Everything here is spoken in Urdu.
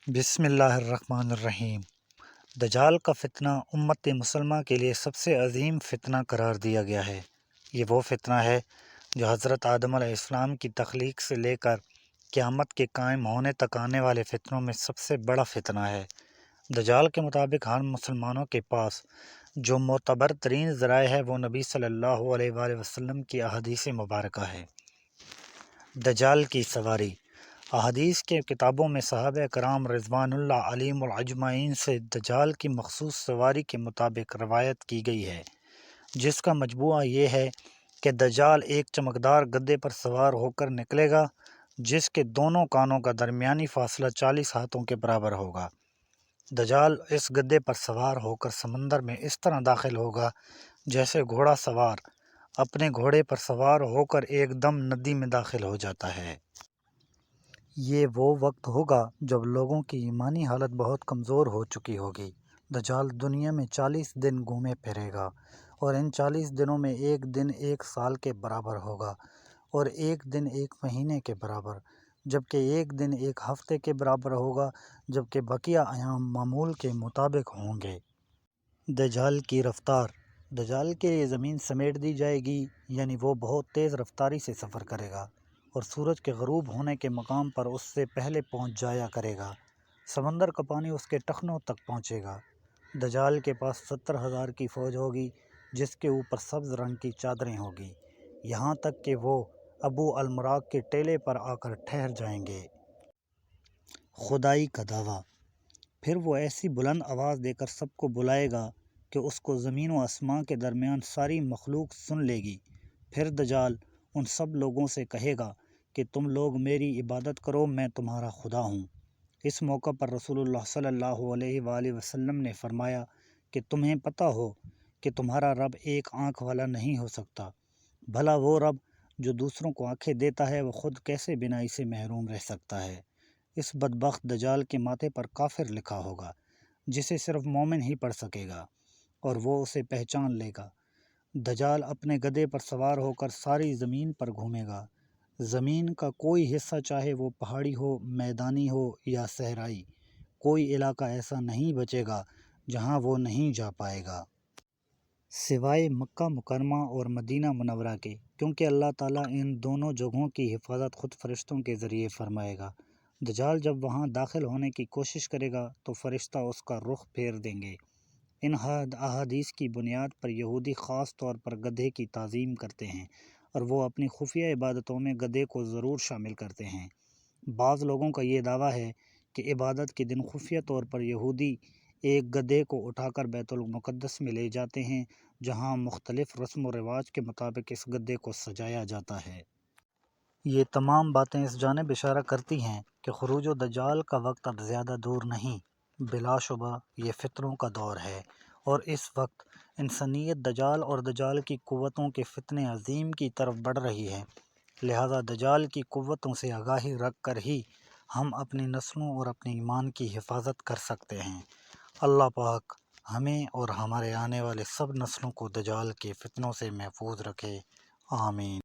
بسم اللہ الرحمن الرحیم۔ دجال کا فتنہ امت مسلمہ کے لیے سب سے عظیم فتنہ قرار دیا گیا ہے۔ یہ وہ فتنہ ہے جو حضرت آدم علیہ السلام کی تخلیق سے لے کر قیامت کے قائم ہونے تک آنے والے فتنوں میں سب سے بڑا فتنہ ہے۔ دجال کے مطابق ہر مسلمانوں کے پاس جو معتبر ترین ذرائع ہے وہ نبی صلی اللہ علیہ وآلہ وسلم کی احادیث مبارکہ ہے۔ دجال کی سواری۔ احادیث کے کتابوں میں صحابہ کرام رضوان اللہ علیہم اجمعین سے دجال کی مخصوص سواری کے مطابق روایت کی گئی ہے، جس کا مجموعہ یہ ہے کہ دجال ایک چمکدار گدھے پر سوار ہو کر نکلے گا، جس کے دونوں کانوں کا درمیانی فاصلہ 40 ہاتھوں کے برابر ہوگا۔ دجال اس گدھے پر سوار ہو کر سمندر میں اس طرح داخل ہوگا جیسے گھوڑا سوار اپنے گھوڑے پر سوار ہو کر ایک دم ندی میں داخل ہو جاتا ہے۔ یہ وہ وقت ہوگا جب لوگوں کی ایمانی حالت بہت کمزور ہو چکی ہوگی۔ دجال دنیا میں 40 دن گھومے پھرے گا، اور ان 40 دنوں میں ایک دن ایک سال کے برابر ہوگا، اور ایک دن ایک مہینے کے برابر، جبکہ ایک دن ایک ہفتے کے برابر ہوگا، جبکہ بقیہ ایام معمول کے مطابق ہوں گے۔ دجال کی رفتار۔ دجال کے لیے زمین سمیٹ دی جائے گی، یعنی وہ بہت تیز رفتاری سے سفر کرے گا اور سورج کے غروب ہونے کے مقام پر اس سے پہلے پہنچ جایا کرے گا۔ سمندر کا پانی اس کے ٹخنوں تک پہنچے گا۔ دجال کے پاس 70,000 کی فوج ہوگی، جس کے اوپر سبز رنگ کی چادریں ہوگی، یہاں تک کہ وہ ابو المراق کے ٹیلے پر آ کر ٹھہر جائیں گے۔ خدائی کا دعویٰ۔ پھر وہ ایسی بلند آواز دے کر سب کو بلائے گا کہ اس کو زمین و آسمان کے درمیان ساری مخلوق سن لے گی۔ پھر دجال ان سب لوگوں سے کہے گا کہ تم لوگ میری عبادت کرو، میں تمہارا خدا ہوں۔ اس موقع پر رسول اللہ صلی اللہ علیہ وآلہ وسلم نے فرمایا کہ تمہیں پتہ ہو کہ تمہارا رب ایک آنکھ والا نہیں ہو سکتا، بھلا وہ رب جو دوسروں کو آنکھیں دیتا ہے وہ خود کیسے بینائی سے محروم رہ سکتا ہے؟ اس بدبخت دجال کے ماتھے پر کافر لکھا ہوگا، جسے صرف مومن ہی پڑھ سکے گا، اور وہ اسے پہچان لے گا۔ دجال اپنے گدھے پر سوار ہو کر ساری زمین پر گھومے گا۔ زمین کا کوئی حصہ، چاہے وہ پہاڑی ہو، میدانی ہو یا صحرائی، کوئی علاقہ ایسا نہیں بچے گا جہاں وہ نہیں جا پائے گا، سوائے مکہ مکرمہ اور مدینہ منورہ کے، کیونکہ اللہ تعالیٰ ان دونوں جگہوں کی حفاظت خود فرشتوں کے ذریعے فرمائے گا۔ دجال جب وہاں داخل ہونے کی کوشش کرے گا تو فرشتہ اس کا رخ پھیر دیں گے۔ ان احادیث کی بنیاد پر یہودی خاص طور پر گدھے کی تعظیم کرتے ہیں، اور وہ اپنی خفیہ عبادتوں میں گدھے کو ضرور شامل کرتے ہیں۔ بعض لوگوں کا یہ دعویٰ ہے کہ عبادت کے دن خفیہ طور پر یہودی ایک گدھے کو اٹھا کر بیت المقدس میں لے جاتے ہیں، جہاں مختلف رسم و رواج کے مطابق اس گدھے کو سجایا جاتا ہے۔ یہ تمام باتیں اس جانب اشارہ کرتی ہیں کہ خروج دجال کا وقت اب زیادہ دور نہیں، بلا شبہ یہ فتنوں کا دور ہے، اور اس وقت انسانیت دجال اور دجال کی قوتوں کے فتنے عظیم کی طرف بڑھ رہی ہے۔ لہذا دجال کی قوتوں سے آگاہی رکھ کر ہی ہم اپنی نسلوں اور اپنے ایمان کی حفاظت کر سکتے ہیں۔ اللہ پاک ہمیں اور ہمارے آنے والے سب نسلوں کو دجال کے فتنوں سے محفوظ رکھے، آمین۔